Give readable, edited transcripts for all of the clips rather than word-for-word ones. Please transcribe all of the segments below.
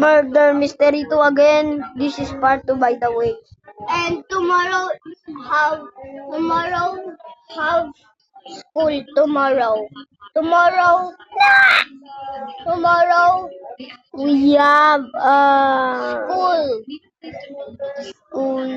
Murder Mystery 2 again. This is part 2, by the way. And tomorrow have school tomorrow. Tomorrow We have school. school.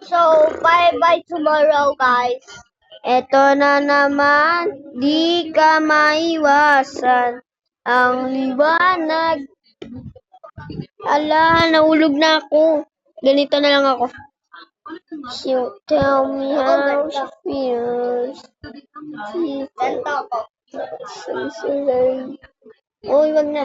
So bye tomorrow, guys. Eto na naman, di ka maiwasan ang liwanag. Ala, nahulog na ako. Ganito na lang ako. So, tell me how she feels. Ganto ako. Uy, wag na.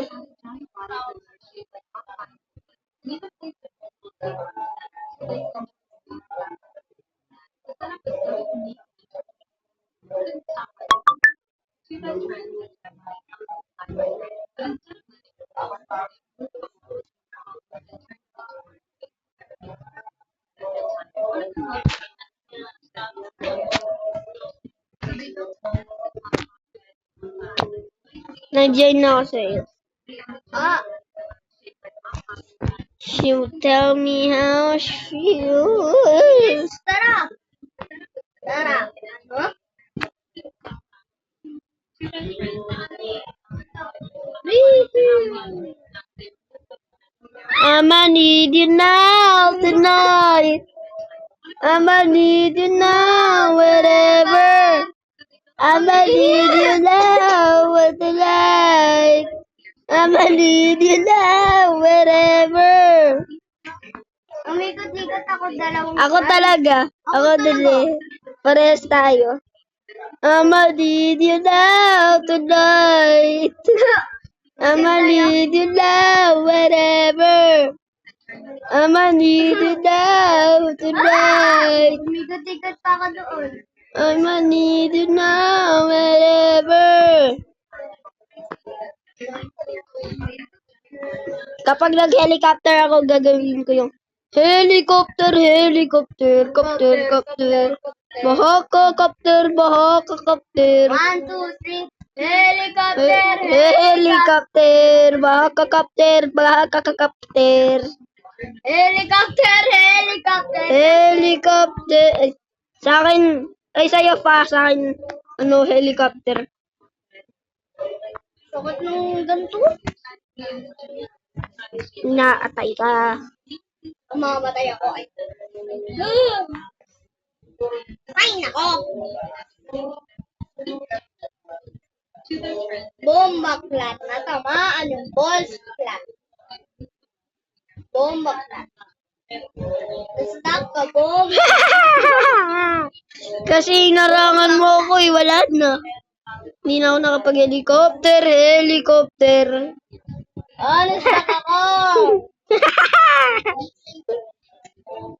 Nag-join na ako sa'yo. She tell me how she feels. Tara. Huh? I'ma need you now tonight. I'ma need you now wherever. I'ma need you now with the light. I'ma need you now wherever. Umikot-ikot ako dalawang Ako talaga. Ako dali. Parehas tayo. I'ma need you now tonight. I'ma need you now wherever. I'ma need you now tonight. Umikot-ikot pa ako doon. I'ma need you now wherever. Kapag nag-helicopter ako, gagawin ko yung helicopter, helicopter, copter, copter. Bahaka-copter, bahaka-copter. 1, 2, 3. Helicopter. Helicopter, bahaka-copter, bahaka-copter. Helicopter. Helicopter. Sa akin, ay sa'yo pa, sa akin, helicopter. Sakit nung ganito. Naatay ka. Mamamatay ako. Ay, nako. Bomba clat. Natamaan yung balls clat. Bomba clat. Stop ka, bomba. Kasi inarangan mo ako wala na. Hindi na ako nakapag-helicopter, helicopter. Stop ako.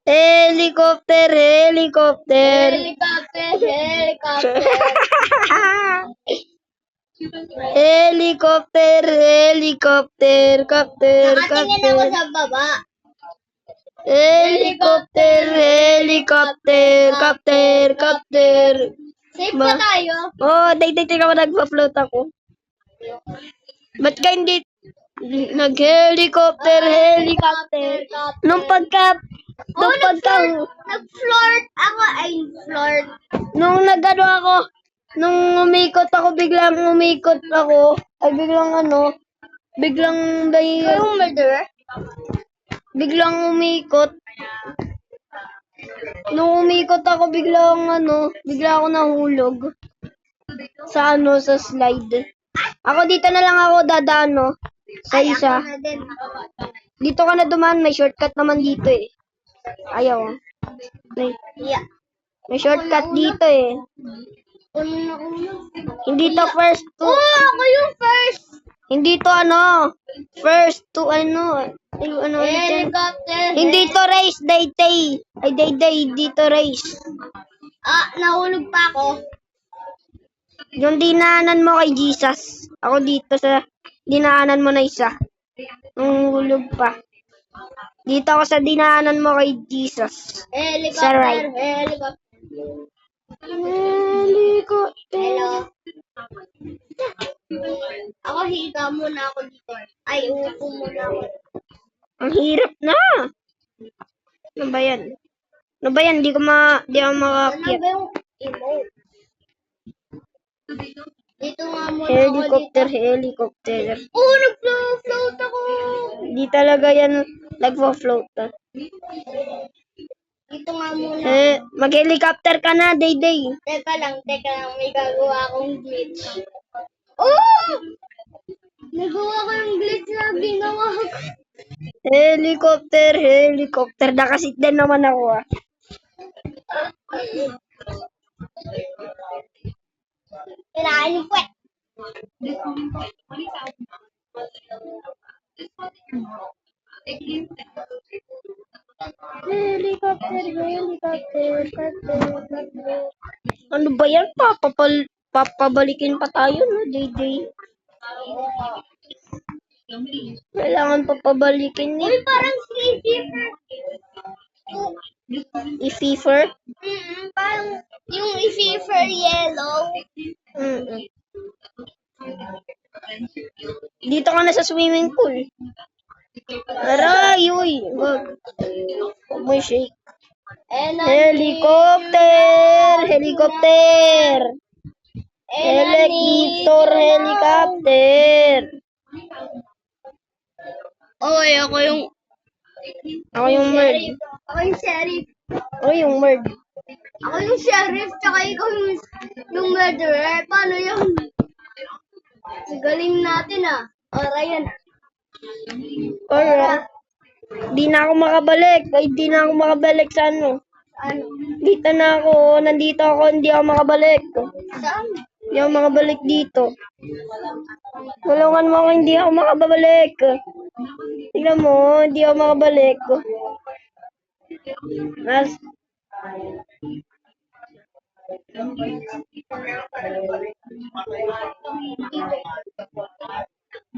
Helicopter, helicopter. Helicopter. Helicopter, helicopter, copter, Nakatingin ako copter. sa baba. Helicopter, helicopter, copter, copter. Safe ba tayo? Tingnan mo, nagpa-float ako. Ba't ka hindi nag-helicopter, helicopter? Nung Nag-flirt ako. nung nag-ano ako, nung umikot ako, biglang Yung murderer? biglang umikot. Nung umikot ako, bigla ako nahulog. Sa slide. Ako dito na lang ako dadaan, sa isa. Ako na din. Dito ka na dumaan, may shortcut naman dito eh. Ayaw. Yeah. May shortcut dito eh. Una. Hindi to first to. Ako yung first. Hindi to first to Helicopter. Hindi to race, day. Ay, day, dito race. Nahulog pa ako. Yung dinaanan mo kay Jesus. Ako dito sa dinaanan mo na isa. Nung hulog pa. Dito ako sa dinaanan mo kay Jesus. Helicopter. Sa right. Helicopter. Helicopter. Hello. Ako, higa muna ako dito. Ay, upo muna ako. Ang hirap na. Ano ba yan? Ano ba yan? Di ako Ano makakit. ba yung emote? Dito nga muna ako Helicopter, dito. helicopter. Oh, nag-float ako. Di talaga yan nagpo-float. Dito nga muna. Mag-helicopter ka na, Day. Teka lang. May gagawa akong glitch. Oh! Nagawa ko yung glitch na ginawa ko. Helicopter. Nakasit din naman ako ah. Kailangan yung puwet. Helicopter. Ano ba yan? Papabalikin pa tayo, no, Day. Kailangan papabalikin ni Uy, parang i-fever. parang yung if-for yellow. Dito ka na sa swimming pool. Aray, uy. Wag mo shake. Helicopter. Helicopter. Oy, ako yung Bird. Ako yung sheriff. Yung bird. Ako yung sheriff, tsaka ikaw yung murderer. Paano yung galing natin ah. Ryan. Alright. Di na ako makabalik. Ay, di na ako makabalik sa ano. Ano? Dito na ako. Nandito ako. Hindi ako makabalik. Saan? Hindi ako makabalik dito. Tulungan mo ako. Hindi ako makabalik. Tingnan mo. Hindi ako makabalik.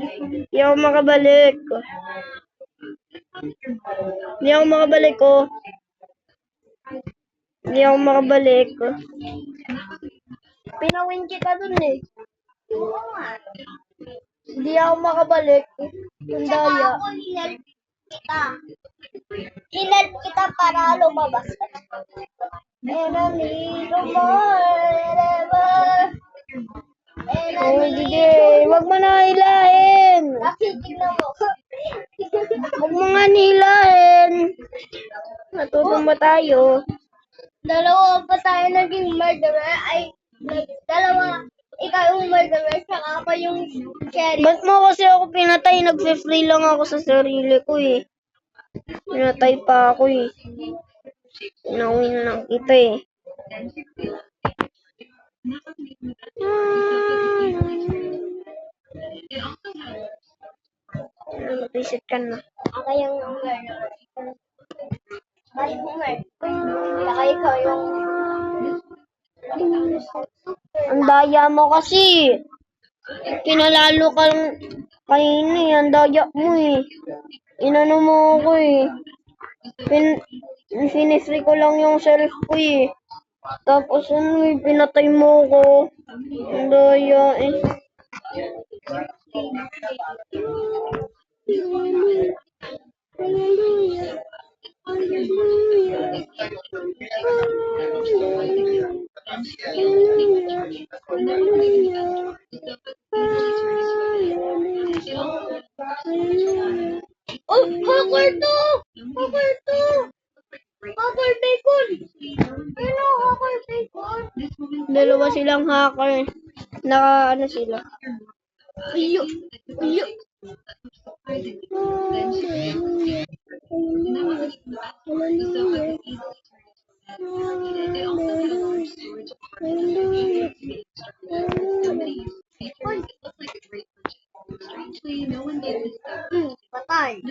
Hindi ako makabalik. Hindi ako makabalik, oh. Hindi ako makabalik. Pinawin kita dun eh. Oo nga. Hindi ako makabalik. Yung Tsaka daya. ako hinelp kita. Hinelp kita para lumabas ka. Enemy, no more. Oh, sige. Wag mo na hilahin. Tignan mo. Wag mo nga hilahin. Natutong ba tayo? Dalawa pa tayo naging murderer. Dalawa. Ikaw yung murderer, saka ako yung sheriff. Ba't mo kasi ako pinatay? Nagfe-free lang ako sa sarili ko eh. Pinatay pa ako eh. Pinawin lang kita eh. Reset ka na. Ako yung murderer. Balik mo, saka ikaw yung... Ang daya mo kasi. Pinalalo ka lang kanina eh. Ang daya mo eh. Inano mo ako eh. Finifree ko lang yung self ko eh. Tapos ano eh, pinatay mo ko. Ang daya eh. Oh, hacker to! Hacker to! Hacker bacon! Ano, hacker bacon? Dalawa silang hacker. Ano sila. Iyo! Iyo! Patay.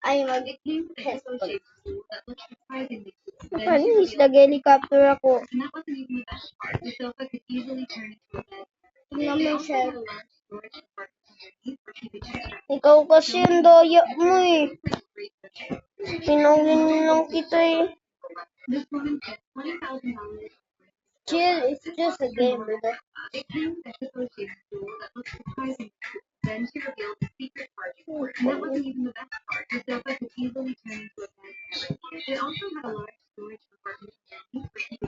Ay, Ano is nag-helicopter ako. tingnan mo yung sheriff. Ikaw kasi ang daya mo eh. Pinawin lang kita eh. Chill is just a game, bro.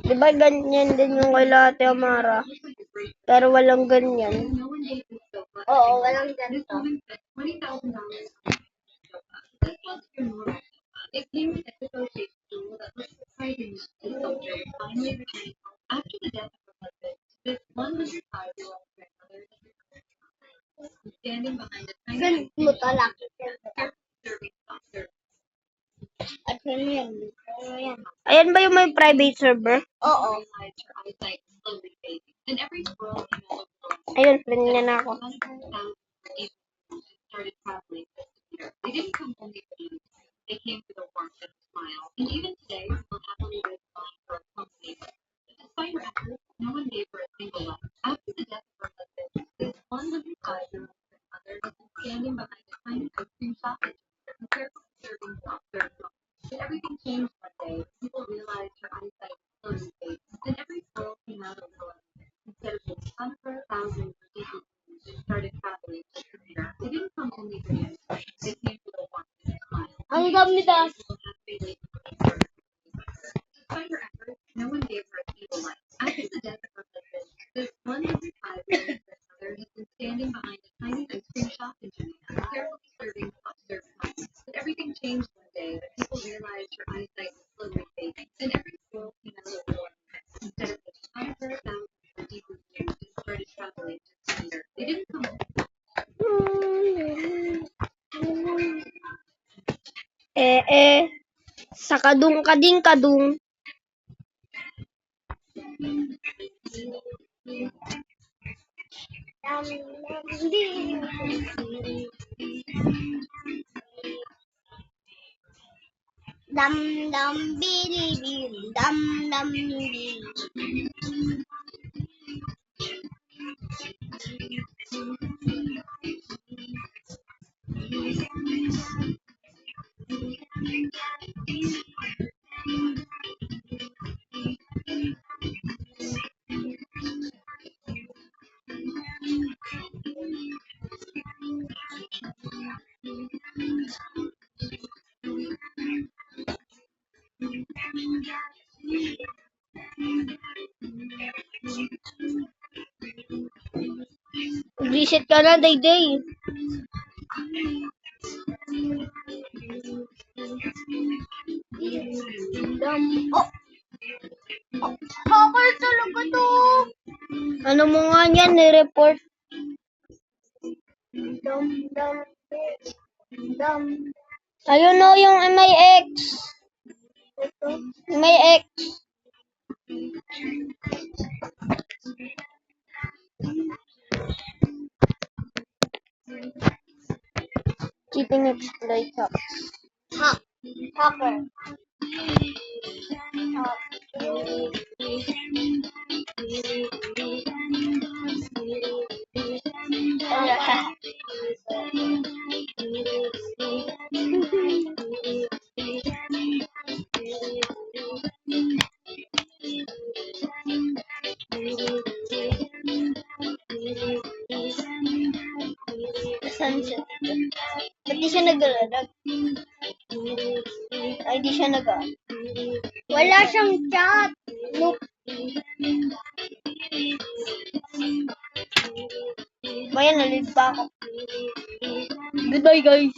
Di ba ganyan din yung kay Ate Amara? Pero walang ganyan. Oo, walang ganito. Friend mo talaki. At yun yan. Ano yan? Ayan ba yung may private server? Oo. Ayun, friend niya na ako. Ang dami da. Sa kadung kading kadung. Dam dam biri biri dam dam biri. Reset ka na, Dayday. Oh! Hacker talaga to! Ano mo nga yan, ni-report? Dam dam dam. Ayun o, yung MIX. MIX. Cheating exploit hacks. Ha! Hacker. Sunset. Ba't di siya nag-alag? Ay, di siya nag Wala siyang chat. Look. Bayan, nalid pa ako. Goodbye, guys.